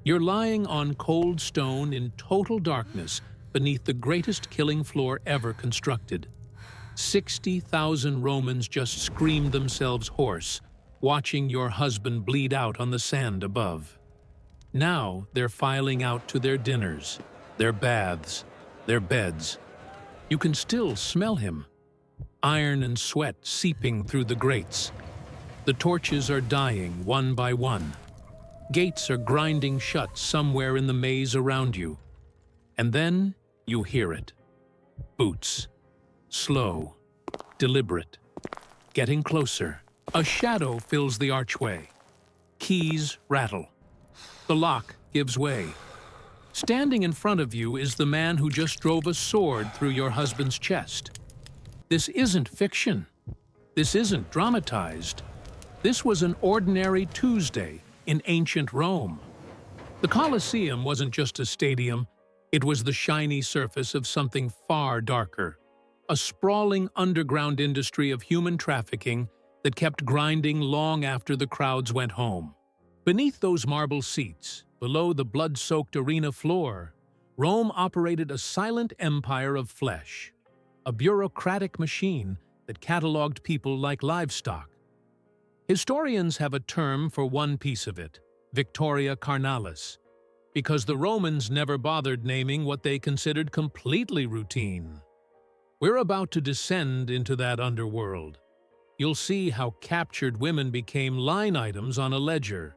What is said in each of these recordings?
You're lying on cold stone in total darkness beneath the greatest killing floor ever constructed. 60,000 Romans just screamed themselves hoarse, watching your husband bleed out on the sand above. Now they're filing out to their dinners, their baths, their beds. You can still smell him, iron and sweat seeping through the grates. The torches are dying one by one. Gates are grinding shut somewhere in the maze around you. And then you hear it. Boots. Slow. Deliberate. Getting closer. A shadow fills the archway. Keys rattle. The lock gives way. Standing in front of you is the man who just drove a sword through your husband's chest. This isn't fiction. This isn't dramatized. This was an ordinary Tuesday in ancient Rome. The Colosseum wasn't just a stadium, it was the shiny surface of something far darker. A sprawling underground industry of human trafficking that kept grinding long after the crowds went home. Beneath those marble seats, below the blood-soaked arena floor, Rome operated a silent empire of flesh, a bureaucratic machine that cataloged people like livestock. Historians have a term for one piece of it, Victoria Carnalis, because the Romans never bothered naming what they considered completely routine. We're about to descend into that underworld. You'll see how captured women became line items on a ledger,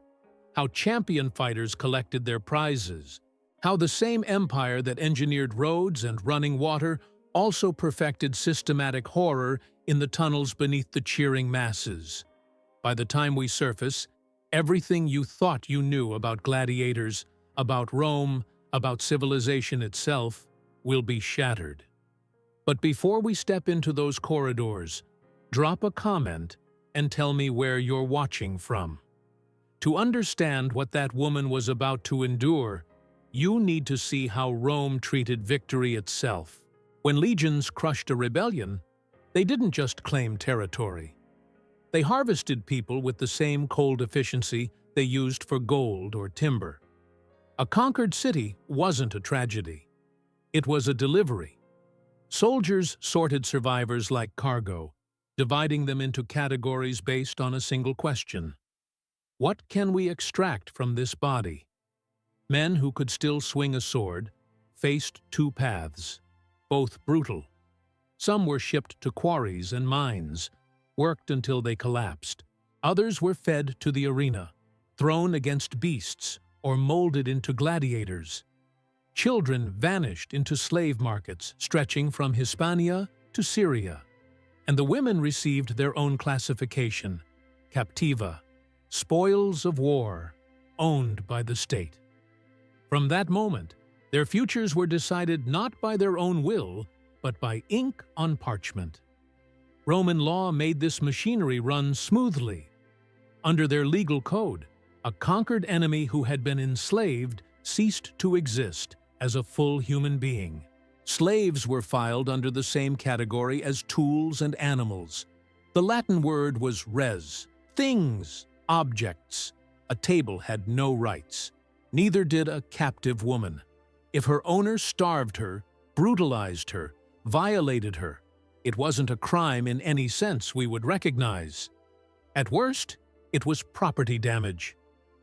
how champion fighters collected their prizes, how the same empire that engineered roads and running water also perfected systematic horror in the tunnels beneath the cheering masses. By the time we surface, everything you thought you knew about gladiators, about Rome, about civilization itself, will be shattered. But before we step into those corridors, drop a comment and tell me where you're watching from. To understand what that woman was about to endure, you need to see how Rome treated victory itself. When legions crushed a rebellion, they didn't just claim territory. They harvested people with the same cold efficiency they used for gold or timber. A conquered city wasn't a tragedy. It was a delivery. Soldiers sorted survivors like cargo, dividing them into categories based on a single question. What can we extract from this body? Men who could still swing a sword faced two paths, both brutal. Some were shipped to quarries and mines, worked until they collapsed. Others were fed to the arena, thrown against beasts, or molded into gladiators. Children vanished into slave markets stretching from Hispania to Syria. And the women received their own classification, captiva, spoils of war, owned by the state. From that moment, their futures were decided not by their own will, but by ink on parchment. Roman law made this machinery run smoothly. Under their legal code, a conquered enemy who had been enslaved ceased to exist as a full human being. Slaves were filed under the same category as tools and animals. The Latin word was res, things, objects. A table had no rights. Neither did a captive woman. If her owner starved her, brutalized her, violated her, it wasn't a crime in any sense we would recognize. At worst, it was property damage,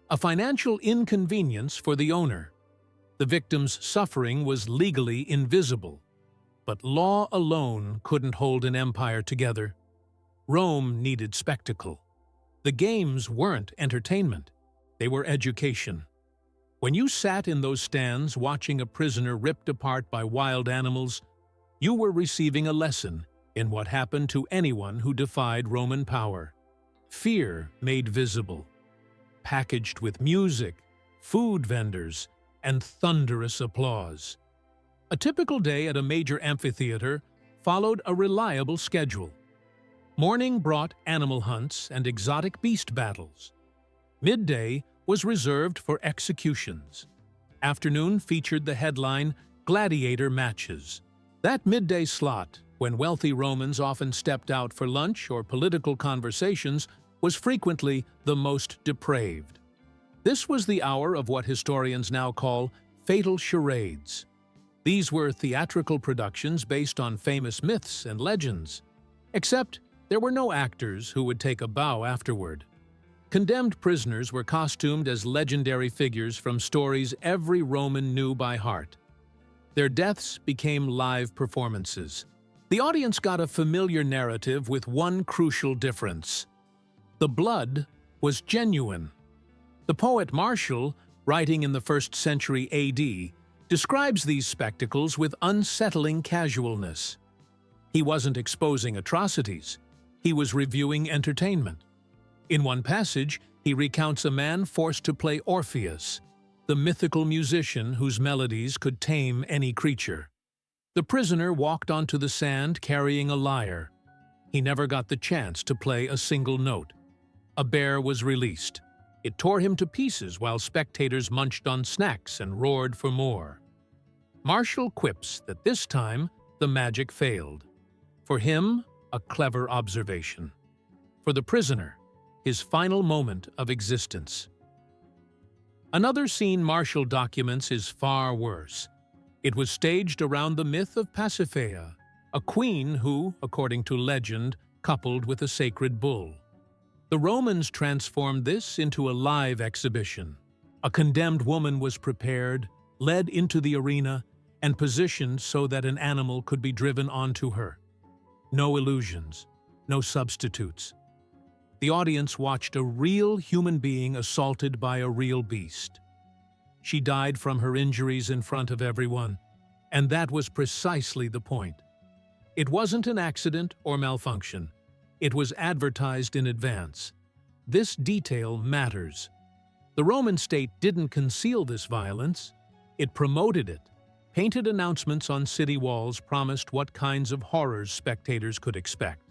a financial inconvenience for the owner. The victim's suffering was legally invisible, but law alone couldn't hold an empire together. Rome needed spectacle. The games weren't entertainment, they were education. When you sat in those stands watching a prisoner ripped apart by wild animals, you were receiving a lesson in what happened to anyone who defied Roman power. Fear made visible, packaged with music, food vendors, and thunderous applause. A typical day at a major amphitheater followed a reliable schedule. Morning brought animal hunts and exotic beast battles. Midday was reserved for executions. Afternoon featured the headline, Gladiator matches. That midday slot, when wealthy Romans often stepped out for lunch or political conversations, was frequently the most depraved. This was the hour of what historians now call fatal charades. These were theatrical productions based on famous myths and legends. Except there were no actors who would take a bow afterward. Condemned prisoners were costumed as legendary figures from stories every Roman knew by heart. Their deaths became live performances. The audience got a familiar narrative with one crucial difference. The blood was genuine. The poet Martial, writing in the 1st century AD, describes these spectacles with unsettling casualness. He wasn't exposing atrocities. He was reviewing entertainment. In one passage, he recounts a man forced to play Orpheus, the mythical musician whose melodies could tame any creature. The prisoner walked onto the sand carrying a lyre. He never got the chance to play a single note. A bear was released. It tore him to pieces while spectators munched on snacks and roared for more. Martial quips that this time the magic failed. For him, a clever observation. For the prisoner, his final moment of existence. Another scene Martial documents is far worse. It was staged around the myth of Pasiphae, a queen who, according to legend, coupled with a sacred bull. The Romans transformed this into a live exhibition. A condemned woman was prepared, led into the arena, and positioned so that an animal could be driven onto her. No illusions, no substitutes. The audience watched a real human being assaulted by a real beast. She died from her injuries in front of everyone, and that was precisely the point. It wasn't an accident or malfunction. It was advertised in advance. This detail matters. The Roman state didn't conceal this violence. It promoted it. Painted announcements on city walls promised what kinds of horrors spectators could expect.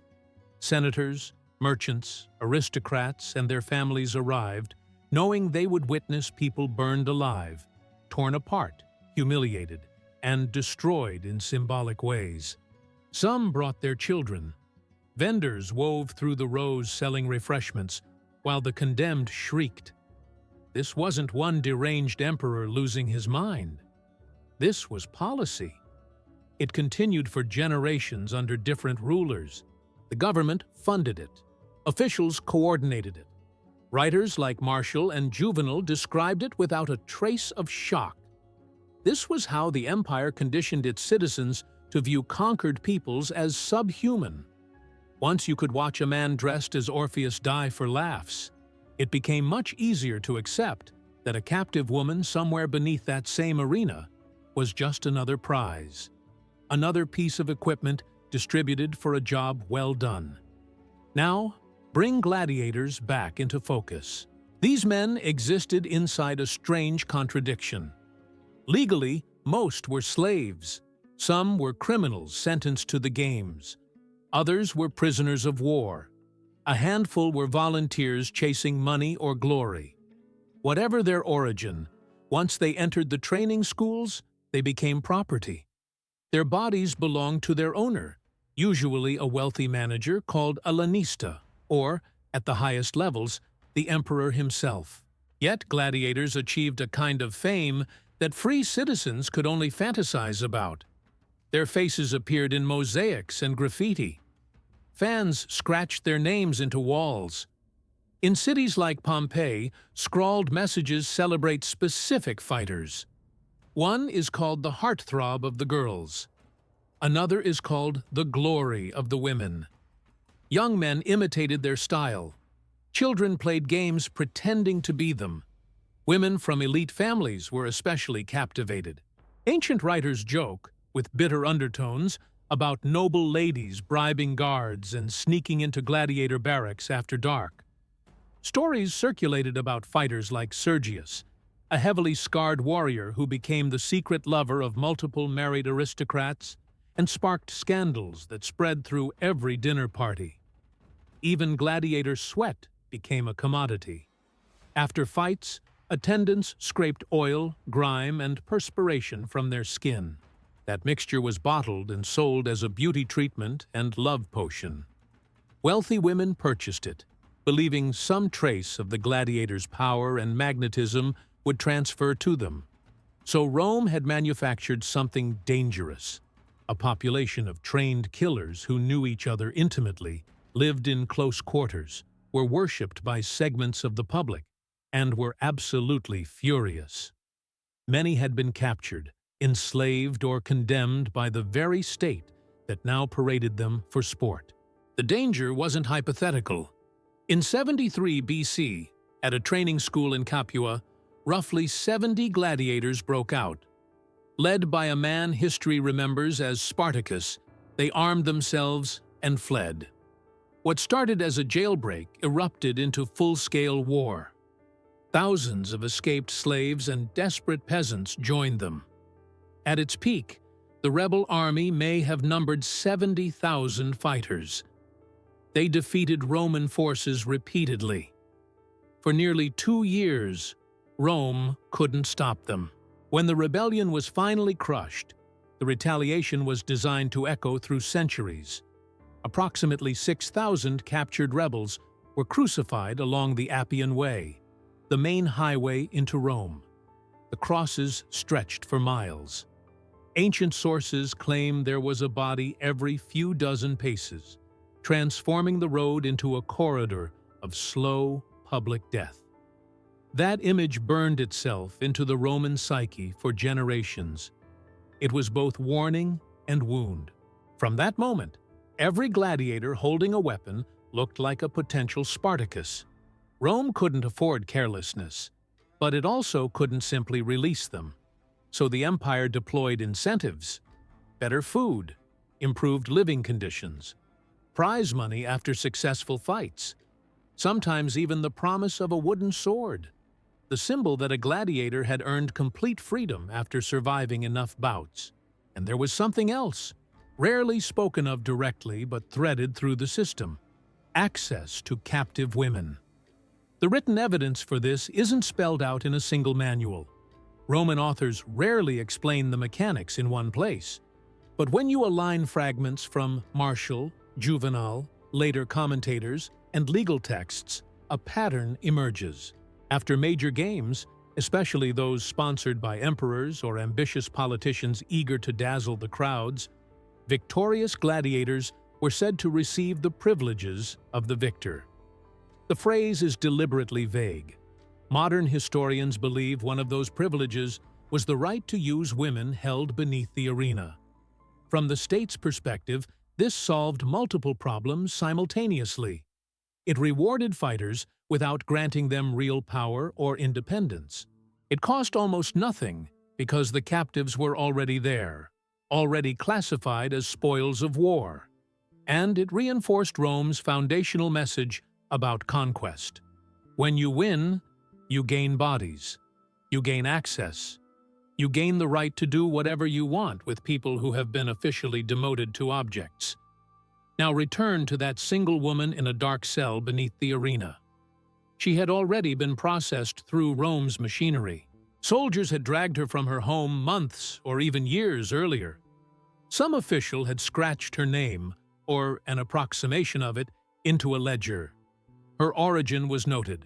Senators, merchants, aristocrats, and their families arrived, knowing they would witness people burned alive, torn apart, humiliated, and destroyed in symbolic ways. Some brought their children. Vendors wove through the rows selling refreshments, while the condemned shrieked. This wasn't one deranged emperor losing his mind. This was policy. It continued for generations under different rulers. The government funded it. Officials coordinated it. Writers like Martial and Juvenal described it without a trace of shock. This was how the empire conditioned its citizens to view conquered peoples as subhuman. Once you could watch a man dressed as Orpheus die for laughs, it became much easier to accept that a captive woman somewhere beneath that same arena was just another prize, another piece of equipment distributed for a job well done. Now, bring gladiators back into focus. These men existed inside a strange contradiction. Legally, most were slaves. Some were criminals sentenced to the games. Others were prisoners of war. A handful were volunteers chasing money or glory. Whatever their origin, once they entered the training schools, they became property. Their bodies belonged to their owner, usually a wealthy manager called a lanista, or, at the highest levels, the emperor himself. Yet gladiators achieved a kind of fame that free citizens could only fantasize about. Their faces appeared in mosaics and graffiti. Fans scratched their names into walls. In cities like Pompeii, scrawled messages celebrate specific fighters. One is called the heartthrob of the girls. Another is called the glory of the women. Young men imitated their style. Children played games pretending to be them. Women from elite families were especially captivated. Ancient writers joke, with bitter undertones, about noble ladies bribing guards and sneaking into gladiator barracks after dark. Stories circulated about fighters like Sergius, a heavily scarred warrior who became the secret lover of multiple married aristocrats and sparked scandals that spread through every dinner party. Even gladiator sweat became a commodity. After fights, attendants scraped oil, grime, and perspiration from their skin. That mixture was bottled and sold as a beauty treatment and love potion. Wealthy women purchased it. believing some trace of the gladiators' power and magnetism would transfer to them. So Rome had manufactured something dangerous. A population of trained killers who knew each other intimately, lived in close quarters, were worshipped by segments of the public, and were absolutely furious. Many had been captured, enslaved, or condemned by the very state that now paraded them for sport. The danger wasn't hypothetical. In 73 BC, at a training school in Capua, roughly 70 gladiators broke out. Led by a man history remembers as Spartacus, they armed themselves and fled. What started as a jailbreak erupted into full-scale war. Thousands of escaped slaves and desperate peasants joined them. At its peak, the rebel army may have numbered 70,000 fighters. They defeated Roman forces repeatedly. For nearly 2 years, Rome couldn't stop them. When the rebellion was finally crushed, the retaliation was designed to echo through centuries. Approximately 6,000 captured rebels were crucified along the Appian Way, the main highway into Rome. The crosses stretched for miles. Ancient sources claim there was a body every few dozen paces, transforming the road into a corridor of slow public death. That image burned itself into the Roman psyche for generations. It was both warning and wound. From that moment, every gladiator holding a weapon looked like a potential Spartacus. Rome couldn't afford carelessness, but it also couldn't simply release them. So the empire deployed incentives: better food, improved living conditions, prize money after successful fights, sometimes even the promise of a wooden sword, the symbol that a gladiator had earned complete freedom after surviving enough bouts. And there was something else, rarely spoken of directly but threaded through the system: access to captive women. The written evidence for this isn't spelled out in a single manual. Roman authors rarely explain the mechanics in one place. But when you align fragments from Martial, Juvenal, later commentators, and legal texts, a pattern emerges. After major games, especially those sponsored by emperors or ambitious politicians eager to dazzle the crowds, victorious gladiators were said to receive the privileges of the victor. The phrase is deliberately vague. Modern historians believe one of those privileges was the right to use women held beneath the arena. From the state's perspective, this solved multiple problems simultaneously. It rewarded fighters without granting them real power or independence. It cost almost nothing because the captives were already there, already classified as spoils of war. And it reinforced Rome's foundational message about conquest. When you win, you gain bodies, you gain access, you gain the right to do whatever you want with people who have been officially demoted to objects. Now return to that single woman in a dark cell beneath the arena. She had already been processed through Rome's machinery. Soldiers had dragged her from her home months or even years earlier. Some official had scratched her name, or an approximation of it, into a ledger. Her origin was noted.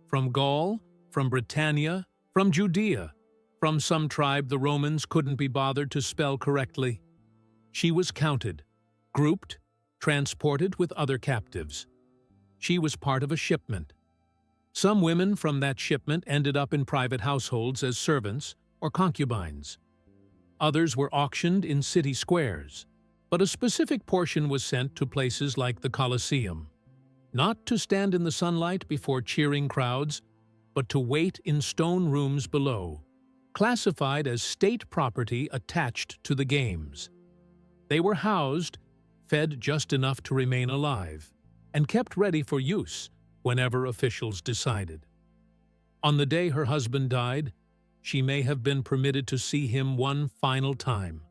From Gaul, from Britannia, from Judea, from some tribe the Romans couldn't be bothered to spell correctly. She was counted, grouped, transported with other captives. She was part of a shipment. Some women from that shipment ended up in private households as servants or concubines. Others were auctioned in city squares, but a specific portion was sent to places like the Colosseum, not to stand in the sunlight before cheering crowds, but to wait in stone rooms below, classified as state property attached to the games. They were housed, fed just enough to remain alive, and kept ready for use whenever officials decided. On the day her husband died, she may have been permitted to see him one final time,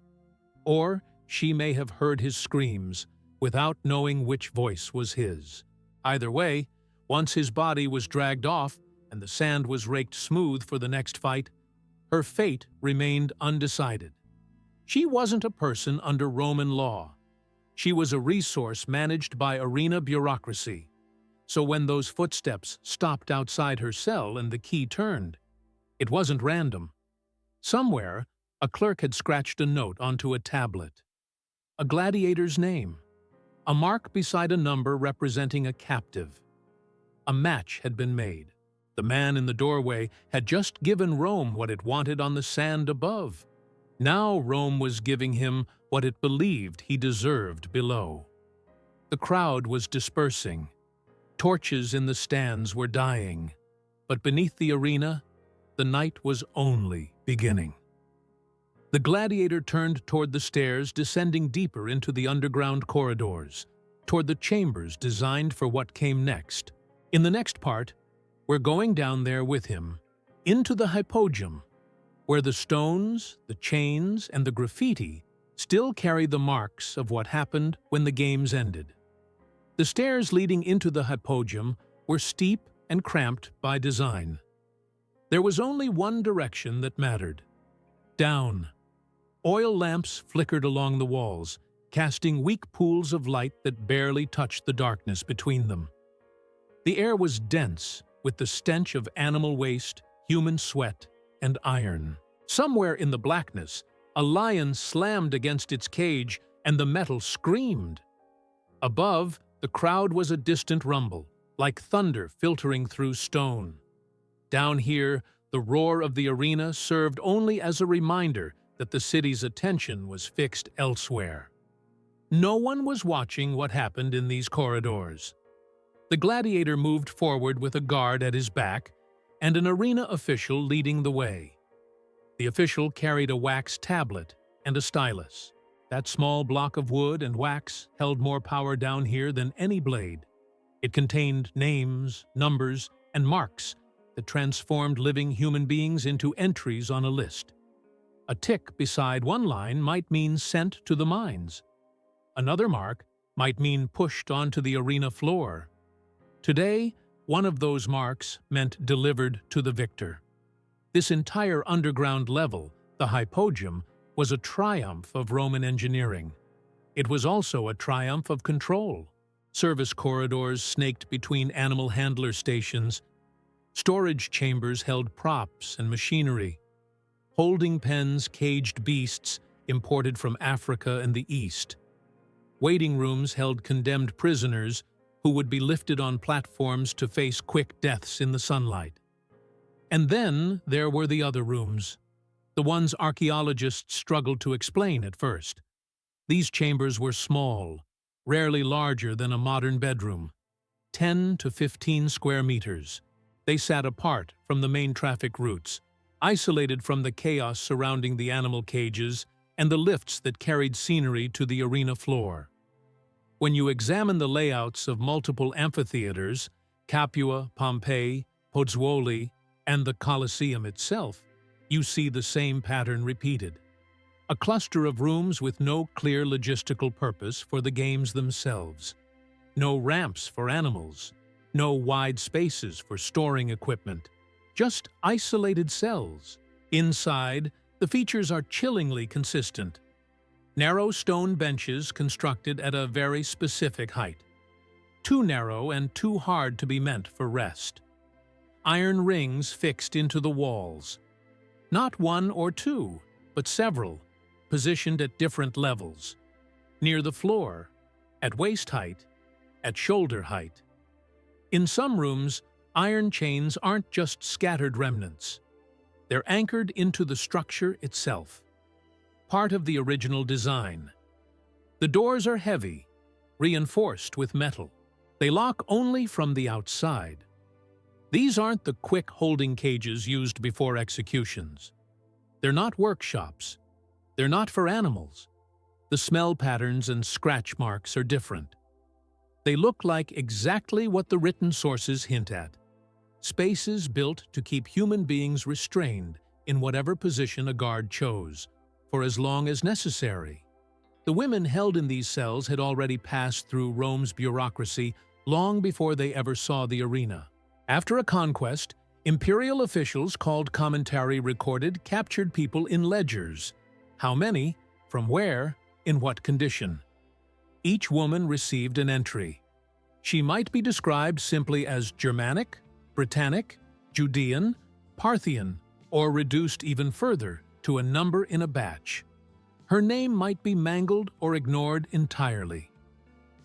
or she may have heard his screams without knowing which voice was his. Either way, once his body was dragged off and the sand was raked smooth for the next fight, her fate remained undecided. She wasn't a person under Roman law. She was a resource managed by arena bureaucracy, So when those footsteps stopped outside her cell and the key turned, it wasn't random. Somewhere, a clerk had scratched a note onto a tablet. A gladiator's name. A mark beside a number representing a captive. A match had been made. The man in the doorway had just given Rome what it wanted on the sand above. Now Rome was giving him what it believed he deserved below. The crowd was dispersing. Torches in the stands were dying. But beneath the arena, the night was only beginning. The gladiator turned toward the stairs, descending deeper into the underground corridors, toward the chambers designed for what came next. In the next part, we're going down there with him, into the Hypogeum, where the stones, the chains, and the graffiti still carry the marks of what happened when the games ended. The stairs leading into the Hypogeum were steep and cramped by design. There was only one direction that mattered: down. Oil lamps flickered along the walls, casting weak pools of light that barely touched the darkness between them. The air was dense with the stench of animal waste, human sweat, and iron. Somewhere in the blackness, a lion slammed against its cage and the metal screamed. Above, the crowd was a distant rumble, like thunder filtering through stone. Down here, the roar of the arena served only as a reminder that the city's attention was fixed elsewhere. No one was watching what happened in these corridors. The gladiator moved forward with a guard at his back and an arena official leading the way. The official carried a wax tablet and a stylus. That small block of wood and wax held more power down here than any blade. It contained names, numbers, and marks that transformed living human beings into entries on a list. A tick beside one line might mean sent to the mines. Another mark might mean pushed onto the arena floor. Today, one of those marks meant delivered to the victor. This entire underground level, the Hypogeum, was a triumph of Roman engineering. It was also a triumph of control. Service corridors snaked between animal handler stations. Storage chambers held props and machinery. Holding pens caged beasts imported from Africa and the East. Waiting rooms held condemned prisoners who would be lifted on platforms to face quick deaths in the sunlight. And then there were the other rooms, the ones archaeologists struggled to explain at first. These chambers were small, rarely larger than a modern bedroom, 10 to 15 square meters. They sat apart from the main traffic routes, isolated from the chaos surrounding the animal cages and the lifts that carried scenery to the arena floor. When you examine the layouts of multiple amphitheaters, Capua, Pompeii, Pozzuoli, and the Colosseum itself, you see the same pattern repeated. A cluster of rooms with no clear logistical purpose for the games themselves. No ramps for animals. No wide spaces for storing equipment. Just isolated cells. Inside, the features are chillingly consistent. Narrow stone benches constructed at a very specific height. Too narrow and too hard to be meant for rest. Iron rings fixed into the walls. Not one or two, but several, positioned at different levels. Near the floor, at waist height, at shoulder height. In some rooms, iron chains aren't just scattered remnants. They're anchored into the structure itself, part of the original design. The doors are heavy, reinforced with metal. They lock only from the outside. These aren't the quick holding cages used before executions. They're not workshops. They're not for animals. The smell patterns and scratch marks are different. They look like exactly what the written sources hint at. Spaces built to keep human beings restrained in whatever position a guard chose, for as long as necessary. The women held in these cells had already passed through Rome's bureaucracy long before they ever saw the arena. After a conquest, imperial officials called commentary recorded captured people in ledgers. How many, from where, in what condition. Each woman received an entry. She might be described simply as Germanic, Britannic, Judean, Parthian, or reduced even further to a number in a batch. Her name might be mangled or ignored entirely.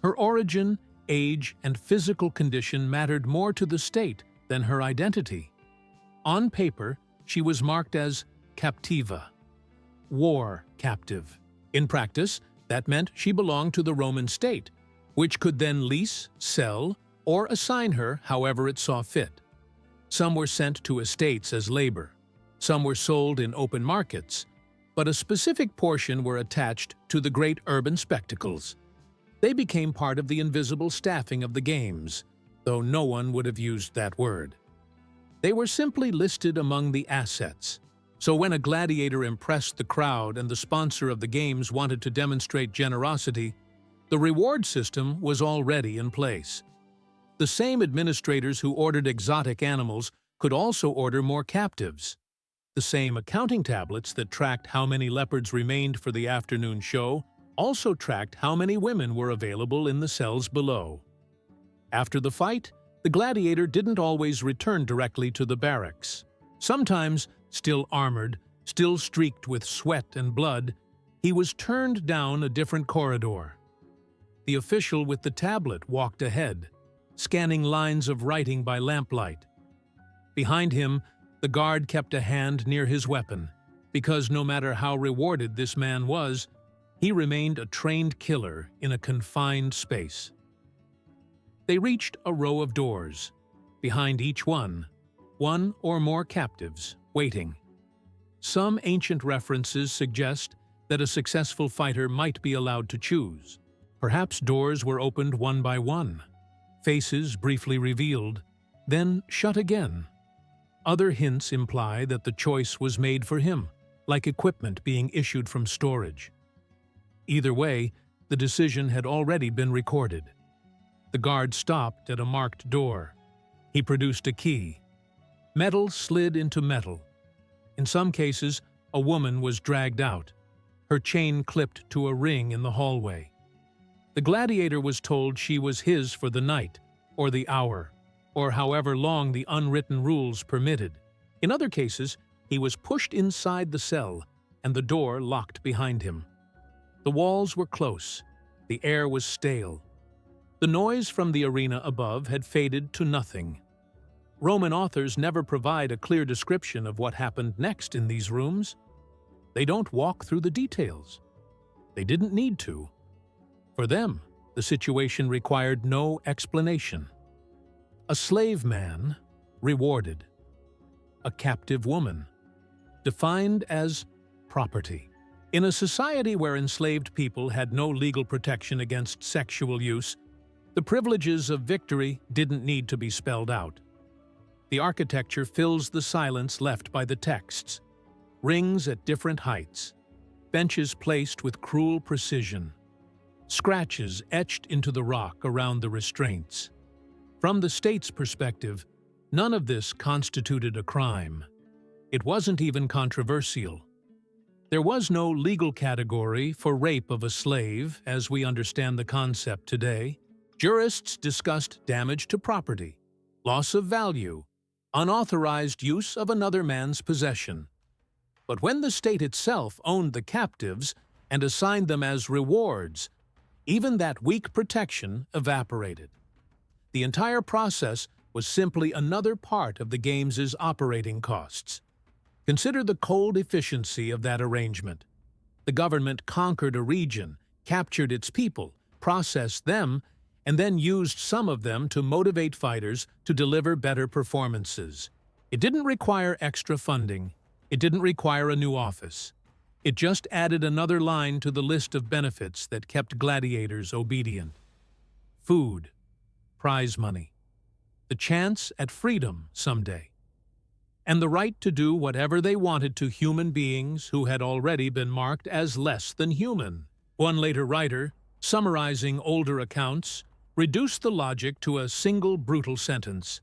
Her origin, age, and physical condition mattered more to the state than her identity. On paper, she was marked as captiva, war captive. In practice, that meant she belonged to the Roman state, which could then lease, sell, or assign her however it saw fit. Some were sent to estates as labor. Some were sold in open markets, but a specific portion were attached to the great urban spectacles. They became part of the invisible staffing of the games, though no one would have used that word. They were simply listed among the assets. So when a gladiator impressed the crowd and the sponsor of the games wanted to demonstrate generosity, the reward system was already in place. The same administrators who ordered exotic animals could also order more captives. The same accounting tablets that tracked how many leopards remained for the afternoon show also tracked how many women were available in the cells below. After the fight, the gladiator didn't always return directly to the barracks. Sometimes, still armored, still streaked with sweat and blood, he was turned down a different corridor. The official with the tablet walked ahead, scanning lines of writing by lamplight. Behind him, the guard kept a hand near his weapon, because no matter how rewarded this man was, he remained a trained killer in a confined space. They reached a row of doors. Behind each one or more captives waiting. Some ancient references suggest that a successful fighter might be allowed to choose. Perhaps doors were opened one by one, faces briefly revealed, then shut again. Other hints imply that the choice was made for him, like equipment being issued from storage. Either way, the decision had already been recorded. The guard stopped at a marked door. He produced a key. Metal slid into metal. In some cases, a woman was dragged out, her chain clipped to a ring in the hallway. The gladiator was told she was his for the night, or the hour, or however long the unwritten rules permitted. In other cases, he was pushed inside the cell, and the door locked behind him. The walls were close. The air was stale. The noise from the arena above had faded to nothing. Roman authors never provide a clear description of what happened next in these rooms. They don't walk through the details. They didn't need to. For them, the situation required no explanation. A slave man, rewarded. A captive woman, defined as property. In a society where enslaved people had no legal protection against sexual use, the privileges of victory didn't need to be spelled out. The architecture fills the silence left by the texts. Rings at different heights, benches placed with cruel precision, scratches etched into the rock around the restraints. From the state's perspective, none of this constituted a crime. It wasn't even controversial. There was no legal category for rape of a slave as we understand the concept today. Jurists discussed damage to property, loss of value, unauthorized use of another man's possession. But when the state itself owned the captives and assigned them as rewards, even that weak protection evaporated. The entire process was simply another part of the game's operating costs. Consider the cold efficiency of that arrangement. The government conquered a region, captured its people, processed them, and then used some of them to motivate fighters to deliver better performances. It didn't require extra funding. It didn't require a new office. It just added another line to the list of benefits that kept gladiators obedient. Food, prize money, the chance at freedom someday, and the right to do whatever they wanted to human beings who had already been marked as less than human. One later writer, summarizing older accounts, reduced the logic to a single brutal sentence.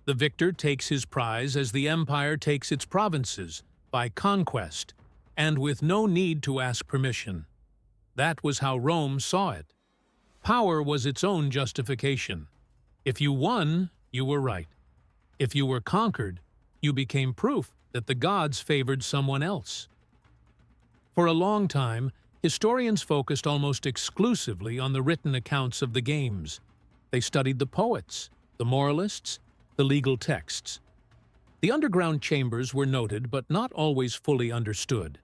The victor takes his prize as the empire takes its provinces, by conquest, and with no need to ask permission. That was how Rome saw it. Power was its own justification. If you won, you were right. If you were conquered, you became proof that the gods favored someone else. For a long time, historians focused almost exclusively on the written accounts of the games. They studied the poets, the moralists, the legal texts. The underground chambers were noted but not always fully understood.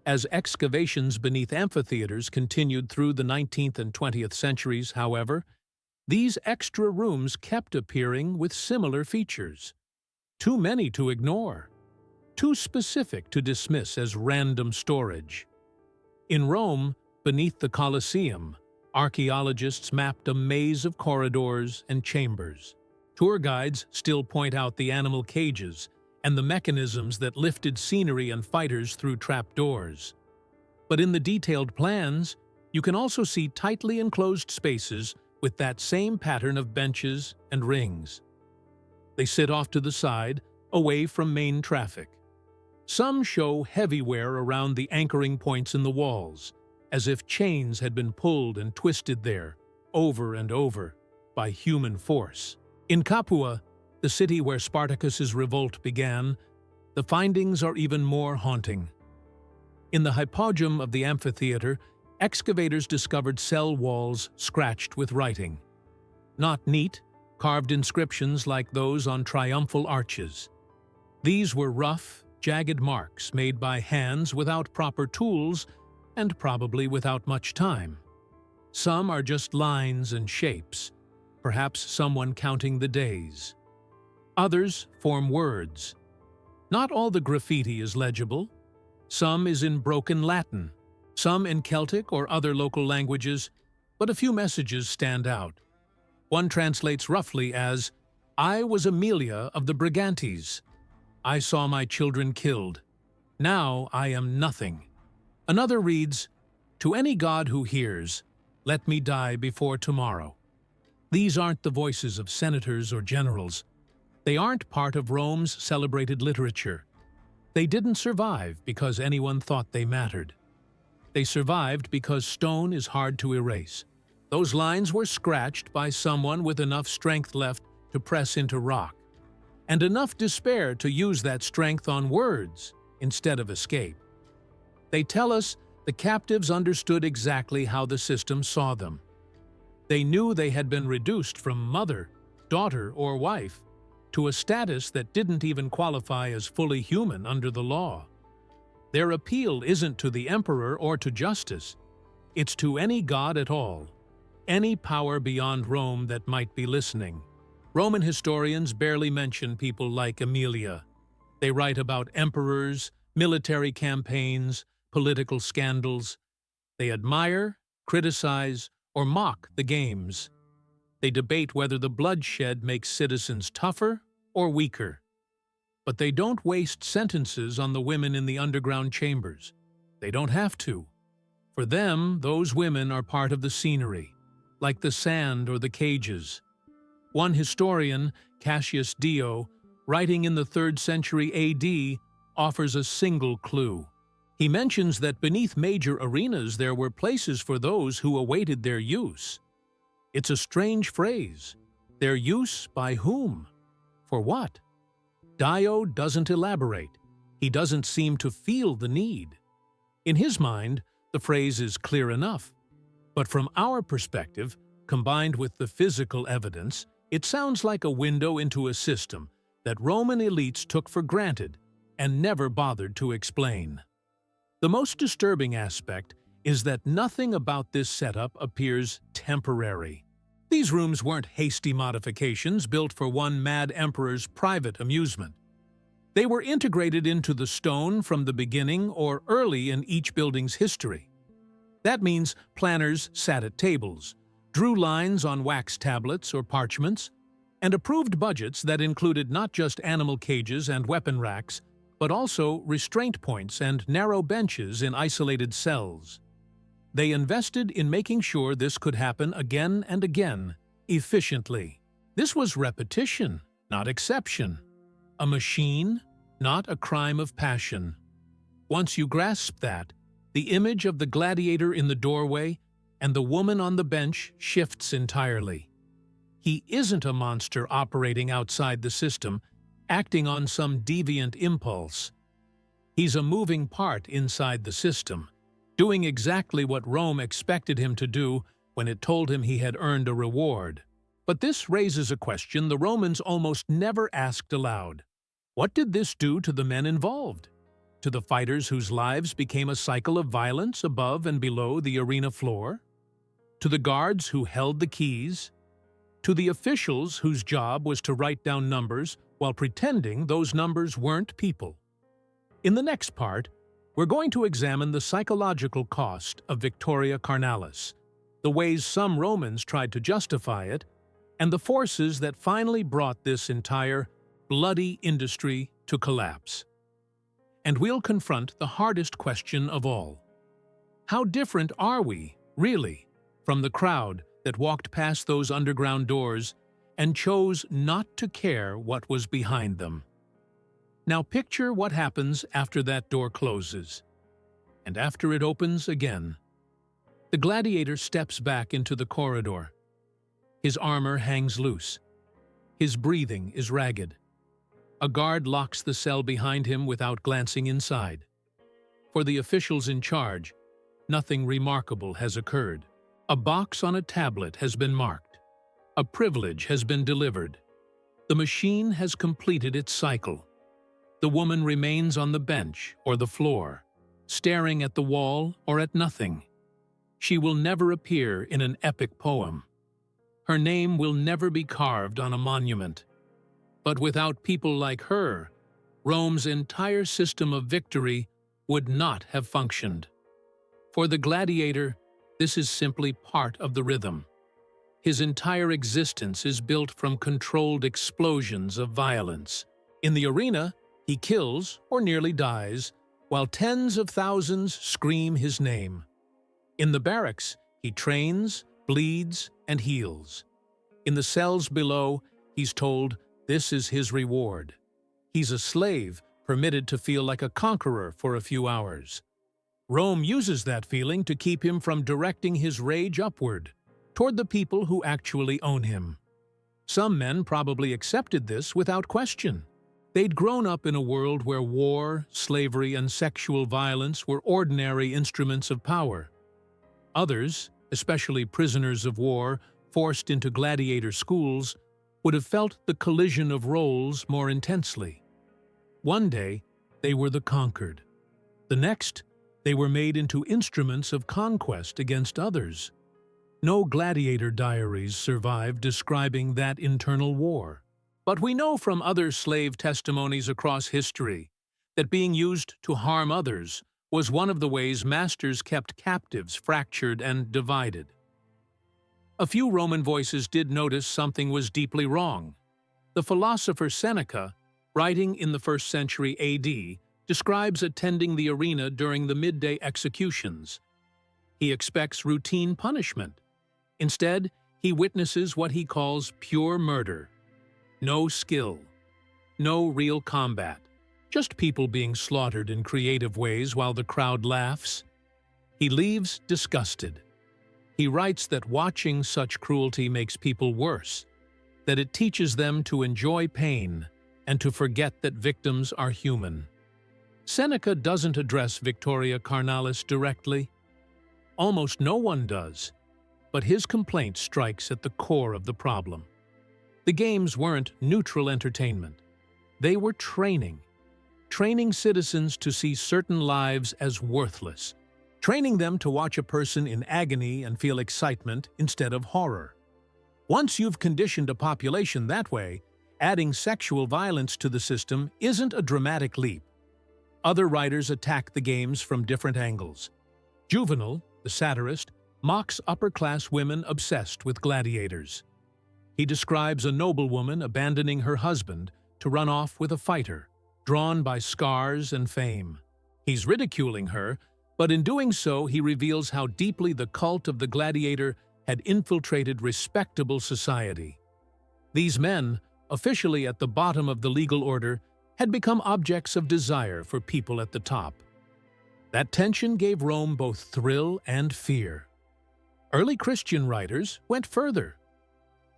As excavations beneath amphitheaters continued through the 19th and 20th centuries, however, these extra rooms kept appearing with similar features. Too many to ignore. Too specific to dismiss as random storage. In Rome, beneath the Colosseum, archaeologists mapped a maze of corridors and chambers. Tour guides still point out the animal cages and the mechanisms that lifted scenery and fighters through trapdoors. But in the detailed plans, you can also see tightly enclosed spaces with that same pattern of benches and rings. They sit off to the side, away from main traffic. Some show heavyware around the anchoring points in the walls, as if chains had been pulled and twisted there, over and over, by human force. In Capua, the city where Spartacus's revolt began, the findings are even more haunting. In the Hypogeum of the amphitheater, excavators discovered cell walls scratched with writing. Not neat, carved inscriptions like those on triumphal arches. These were rough, jagged marks made by hands without proper tools and probably without much time. Some are just lines and shapes, perhaps someone counting the days. Others form words. Not all the graffiti is legible. Some is in broken Latin, some in Celtic or other local languages, but a few messages stand out. One translates roughly as, "I was Aemilia of the Brigantes. I saw my children killed. Now I am nothing." Another reads, "To any god who hears, let me die before tomorrow." These aren't the voices of senators or generals. They aren't part of Rome's celebrated literature. They didn't survive because anyone thought they mattered. They survived because stone is hard to erase. Those lines were scratched by someone with enough strength left to press into rock, and enough despair to use that strength on words instead of escape. They tell us the captives understood exactly how the system saw them. They knew they had been reduced from mother, daughter, or wife to a status that didn't even qualify as fully human under the law. Their appeal isn't to the emperor or to justice. It's to any god at all, any power beyond Rome that might be listening. Roman historians barely mention people like Aemilia. They write about emperors, military campaigns, political scandals. They admire, criticize, or mock the games. They debate whether the bloodshed makes citizens tougher or weaker. But they don't waste sentences on the women in the underground chambers. They don't have to. For them, those women are part of the scenery, like the sand or the cages. One historian, Cassius Dio, writing in the 3rd century AD, offers a single clue. He mentions that beneath major arenas there were places for those who awaited their use. It's a strange phrase. Their use by whom? For what? Dio doesn't elaborate. He doesn't seem to feel the need. In his mind, the phrase is clear enough. But from our perspective, combined with the physical evidence, it sounds like a window into a system that Roman elites took for granted and never bothered to explain. The most disturbing aspect is that nothing about this setup appears temporary. These rooms weren't hasty modifications built for one mad emperor's private amusement. They were integrated into the stone from the beginning or early in each building's history. That means planners sat at tables, drew lines on wax tablets or parchments, and approved budgets that included not just animal cages and weapon racks, but also restraint points and narrow benches in isolated cells. They invested in making sure this could happen again and again, efficiently. This was repetition, not exception. A machine, not a crime of passion. Once you grasp that, the image of the gladiator in the doorway, and the woman on the bench shifts entirely. He isn't a monster operating outside the system, acting on some deviant impulse. He's a moving part inside the system, doing exactly what Rome expected him to do when it told him he had earned a reward. But this raises a question the Romans almost never asked aloud. What did this do to the men involved? To the fighters whose lives became a cycle of violence above and below the arena floor? To the guards who held the keys? To the officials whose job was to write down numbers while pretending those numbers weren't people? In the next part, we're going to examine the psychological cost of Victoria Carnalis, the ways some Romans tried to justify it, and the forces that finally brought this entire bloody industry to collapse. And we'll confront the hardest question of all. How different are we, really, from the crowd that walked past those underground doors and chose not to care what was behind them? Now picture what happens after that door closes, and after it opens again. The gladiator steps back into the corridor. His armor hangs loose. His breathing is ragged. A guard locks the cell behind him without glancing inside. For the officials in charge, nothing remarkable has occurred. A box on a tablet has been marked. A privilege has been delivered. The machine has completed its cycle. The woman remains on the bench or the floor, staring at the wall or at nothing. She will never appear in an epic poem. Her name will never be carved on a monument. But without people like her, Rome's entire system of victory would not have functioned. For the gladiator, this is simply part of the rhythm. His entire existence is built from controlled explosions of violence. In the arena, he kills or nearly dies, while tens of thousands scream his name. In the barracks, he trains, bleeds, and heals. In the cells below, he's told this is his reward. He's a slave, permitted to feel like a conqueror for a few hours. Rome uses that feeling to keep him from directing his rage upward, toward the people who actually own him. Some men probably accepted this without question. They'd grown up in a world where war, slavery, and sexual violence were ordinary instruments of power. Others, especially prisoners of war forced into gladiator schools, would have felt the collision of roles more intensely. One day, they were the conquered. The next, they were made into instruments of conquest against others. No gladiator diaries survive describing that internal war. But we know from other slave testimonies across history that being used to harm others was one of the ways masters kept captives fractured and divided. A few Roman voices did notice something was deeply wrong. The philosopher Seneca, writing in the 1st century AD, describes attending the arena during the midday executions. He expects routine punishment. Instead, he witnesses what he calls pure murder. No skill, no real combat, just people being slaughtered in creative ways while the crowd laughs. He leaves disgusted. He writes that watching such cruelty makes people worse, that it teaches them to enjoy pain and to forget that victims are human. Seneca doesn't address Victoria Carnalis directly. Almost no one does, but his complaint strikes at the core of the problem. The games weren't neutral entertainment. They were training citizens to see certain lives as worthless, training them to watch a person in agony and feel excitement instead of horror. Once you've conditioned a population that way, adding sexual violence to the system isn't a dramatic leap. Other writers attack the games from different angles. Juvenal, the satirist, mocks upper-class women obsessed with gladiators. He describes a noblewoman abandoning her husband to run off with a fighter, drawn by scars and fame. He's ridiculing her, but in doing so he reveals how deeply the cult of the gladiator had infiltrated respectable society. These men, officially at the bottom of the legal order, had become objects of desire for people at the top. That tension gave Rome both thrill and fear. Early Christian writers went further.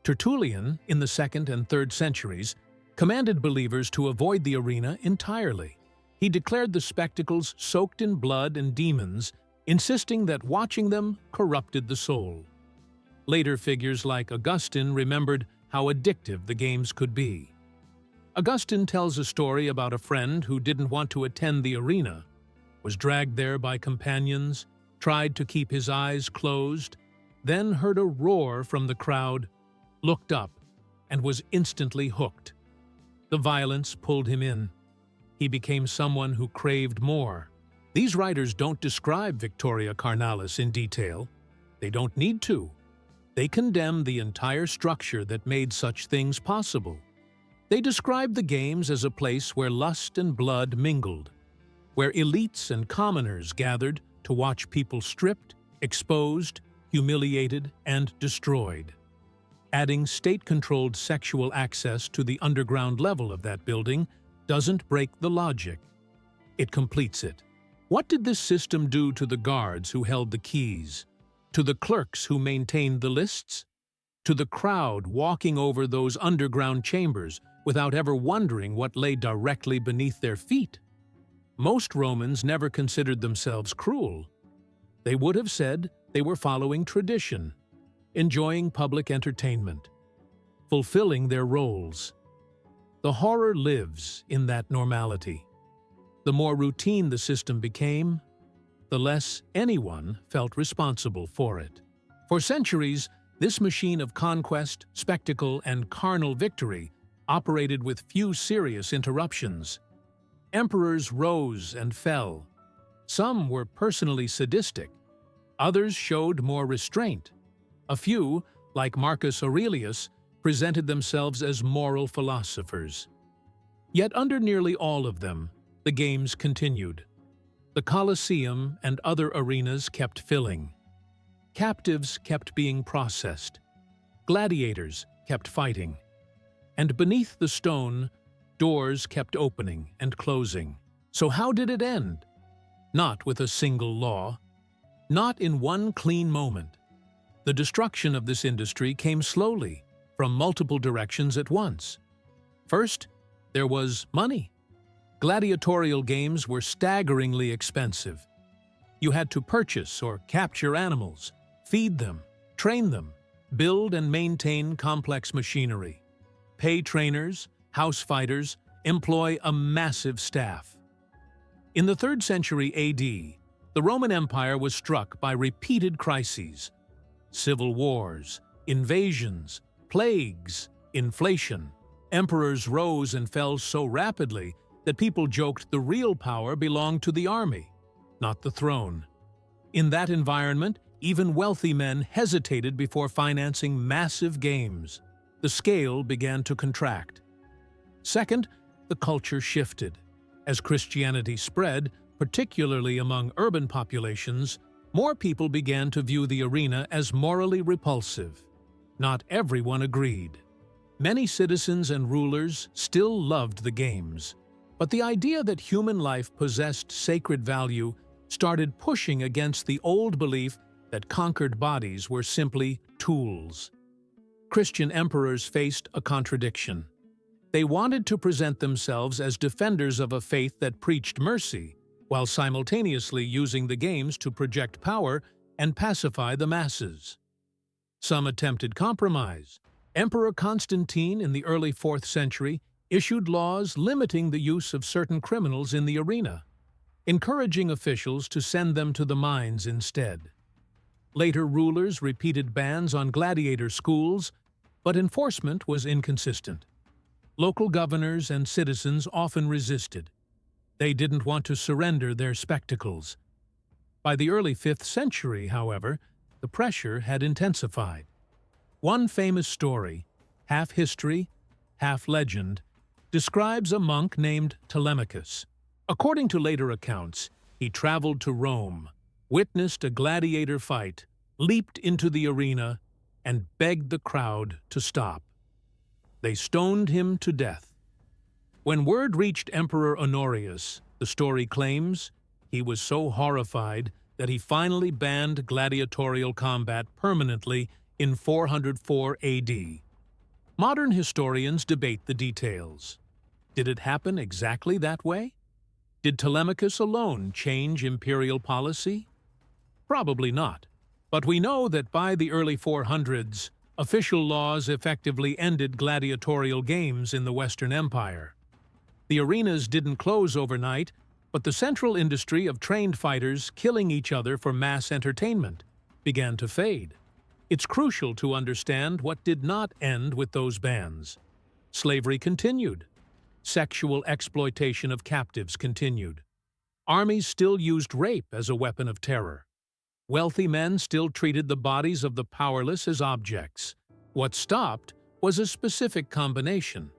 Tertullian, in the 2nd and 3rd centuries, commanded believers to avoid the arena entirely. He declared the spectacles soaked in blood and demons, insisting that watching them corrupted the soul. Later figures like Augustine remembered how addictive the games could be. Augustine tells a story about a friend who didn't want to attend the arena, was dragged there by companions, tried to keep his eyes closed, then heard a roar from the crowd, looked up, and was instantly hooked. The violence pulled him in. He became someone who craved more. These writers don't describe Victoria Carnalis in detail. They don't need to. They condemn the entire structure that made such things possible. They describe the games as a place where lust and blood mingled, where elites and commoners gathered to watch people stripped, exposed, humiliated, and destroyed. Adding state-controlled sexual access to the underground level of that building doesn't break the logic. It completes it. What did this system do to the guards who held the keys? To the clerks who maintained the lists? To the crowd walking over those underground chambers without ever wondering what lay directly beneath their feet? Most Romans never considered themselves cruel. They would have said they were following tradition, enjoying public entertainment, fulfilling their roles. The horror lives in that normality. The more routine the system became, the less anyone felt responsible for it. For centuries, this machine of conquest, spectacle, and carnal victory operated with few serious interruptions. Emperors rose and fell. Some were personally sadistic. Others showed more restraint. A few, like Marcus Aurelius, presented themselves as moral philosophers. Yet under nearly all of them, the games continued. The Colosseum and other arenas kept filling. Captives kept being processed. Gladiators kept fighting. And beneath the stone, doors kept opening and closing. So how did it end? Not with a single law. Not in one clean moment. The destruction of this industry came slowly, from multiple directions at once. First, there was money. Gladiatorial games were staggeringly expensive. You had to purchase or capture animals, feed them, train them, build and maintain complex machinery, pay trainers, house fighters, employ a massive staff. In the 3rd century AD, the Roman Empire was struck by repeated crises: civil wars, invasions, plagues, inflation. Emperors rose and fell so rapidly that people joked the real power belonged to the army, not the throne. In that environment, even wealthy men hesitated before financing massive games. The scale began to contract. Second, the culture shifted. As Christianity spread, particularly among urban populations, more people began to view the arena as morally repulsive. Not everyone agreed. Many citizens and rulers still loved the games, but the idea that human life possessed sacred value started pushing against the old belief that conquered bodies were simply tools. Christian emperors faced a contradiction. They wanted to present themselves as defenders of a faith that preached mercy, while simultaneously using the games to project power and pacify the masses. Some attempted compromise. Emperor Constantine in the early 4th century issued laws limiting the use of certain criminals in the arena, encouraging officials to send them to the mines instead. Later rulers repeated bans on gladiator schools, but enforcement was inconsistent. Local governors and citizens often resisted. They didn't want to surrender their spectacles. By the early 5th century, however, the pressure had intensified. One famous story, half history, half legend, describes a monk named Telemachus. According to later accounts, he traveled to Rome, witnessed a gladiator fight, leaped into the arena, and begged the crowd to stop. They stoned him to death. When word reached Emperor Honorius, the story claims, he was so horrified that he finally banned gladiatorial combat permanently in 404 AD. Modern historians debate the details. Did it happen exactly that way? Did Telemachus alone change imperial policy? Probably not. But we know that by the early 400s, official laws effectively ended gladiatorial games in the Western Empire. The arenas didn't close overnight, but the central industry of trained fighters killing each other for mass entertainment began to fade. It's crucial to understand what did not end with those bans. Slavery continued. Sexual exploitation of captives continued. Armies still used rape as a weapon of terror. Wealthy men still treated the bodies of the powerless as objects. What stopped was a specific combination.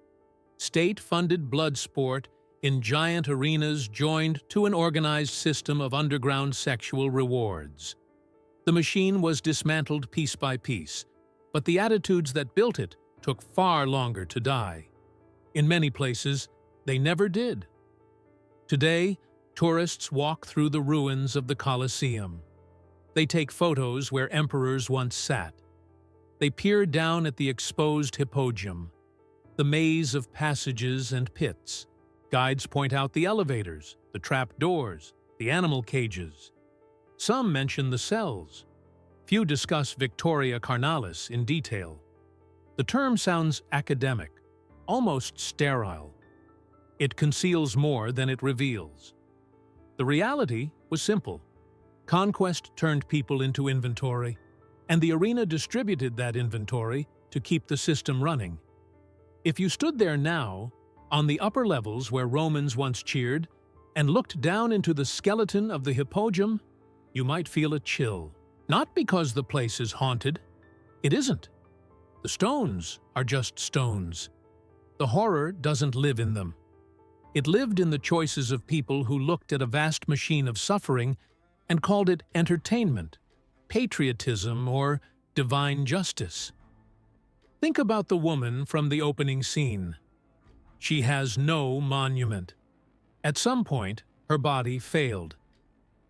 State-funded blood sport in giant arenas joined to an organized system of underground sexual rewards. The machine was dismantled piece by piece, but the attitudes that built it took far longer to die. In many places, they never did. Today, tourists walk through the ruins of the Colosseum. They take photos where emperors once sat. They peer down at the exposed Hypogeum, the maze of passages and pits. Guides point out the elevators, the trap doors, the animal cages. Some mention the cells. Few discuss Victoria Carnalis in detail. The term sounds academic, almost sterile. It conceals more than it reveals. The reality was simple. Conquest turned people into inventory, and the arena distributed that inventory to keep the system running. If you stood there now, on the upper levels where Romans once cheered, and looked down into the skeleton of the Hypogeum, you might feel a chill. Not because the place is haunted. It isn't. The stones are just stones. The horror doesn't live in them. It lived in the choices of people who looked at a vast machine of suffering and called it entertainment, patriotism, or divine justice. Think about the woman from the opening scene. She has no monument. At some point, her body failed.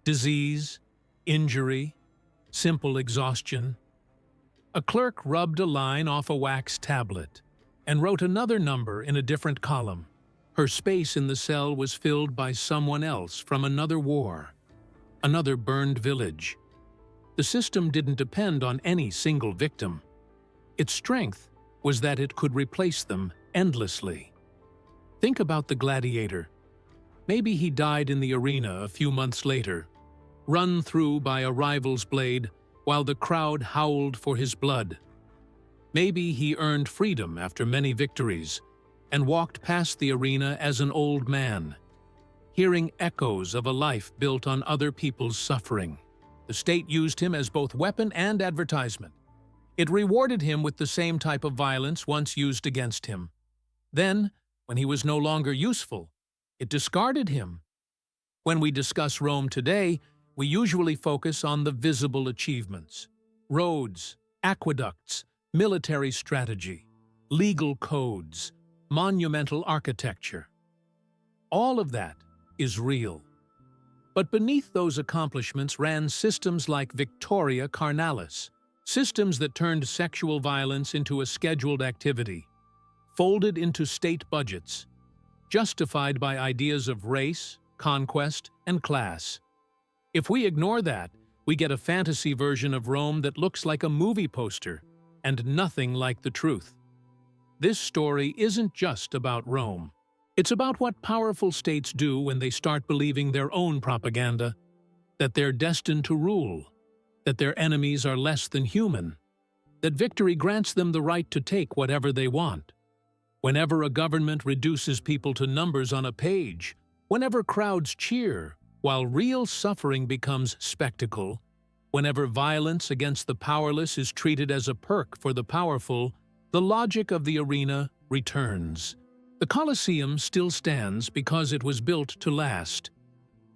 Disease, injury, simple exhaustion. A clerk rubbed a line off a wax tablet and wrote another number in a different column. Her space in the cell was filled by someone else from another war, another burned village. The system didn't depend on any single victim. Its strength was that it could replace them endlessly. Think about the gladiator. Maybe he died in the arena a few months later, run through by a rival's blade while the crowd howled for his blood. Maybe he earned freedom after many victories and walked past the arena as an old man, hearing echoes of a life built on other people's suffering. The state used him as both weapon and advertisement. It rewarded him with the same type of violence once used against him. Then, when he was no longer useful, it discarded him. When we discuss Rome today, we usually focus on the visible achievements: roads, aqueducts, military strategy, legal codes, monumental architecture. All of that is real. But beneath those accomplishments ran systems like Victoria Carnalis, systems that turned sexual violence into a scheduled activity, folded into state budgets, justified by ideas of race, conquest, and class. If we ignore that, we get a fantasy version of Rome that looks like a movie poster and nothing like the truth. This story isn't just about Rome. It's about what powerful states do when they start believing their own propaganda, that they're destined to rule, that their enemies are less than human, that victory grants them the right to take whatever they want. Whenever a government reduces people to numbers on a page, whenever crowds cheer, while real suffering becomes spectacle, whenever violence against the powerless is treated as a perk for the powerful, the logic of the arena returns. The Colosseum still stands because it was built to last.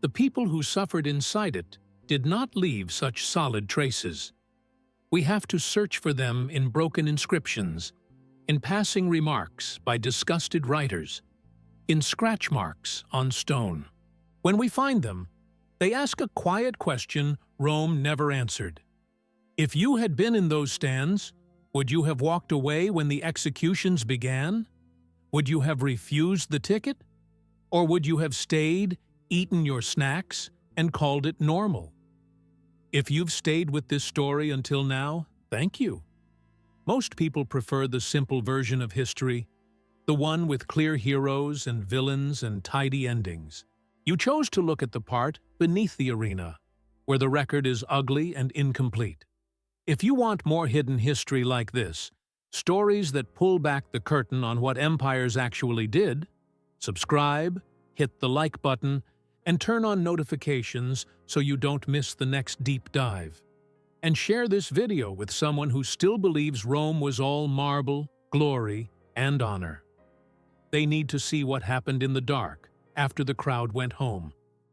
The people who suffered inside it did not leave such solid traces. We have to search for them in broken inscriptions, in passing remarks by disgusted writers, in scratch marks on stone. When we find them, They ask a quiet question Rome never answered. If you had been in those stands, would you have walked away when the executions began? Would you have refused the ticket? Or would you have stayed, eaten your snacks, and called it normal? If you've stayed with this story until now, thank you. Most people prefer the simple version of history, the one with clear heroes and villains and tidy endings. You chose to look at the part beneath the arena, where the record is ugly and incomplete. If you want more hidden history like this, stories that pull back the curtain on what empires actually did, subscribe, hit the like button, and turn on notifications so you don't miss the next deep dive. And share this video with someone who still believes Rome was all marble, glory, and honor. They need to see what happened in the dark after the crowd went home.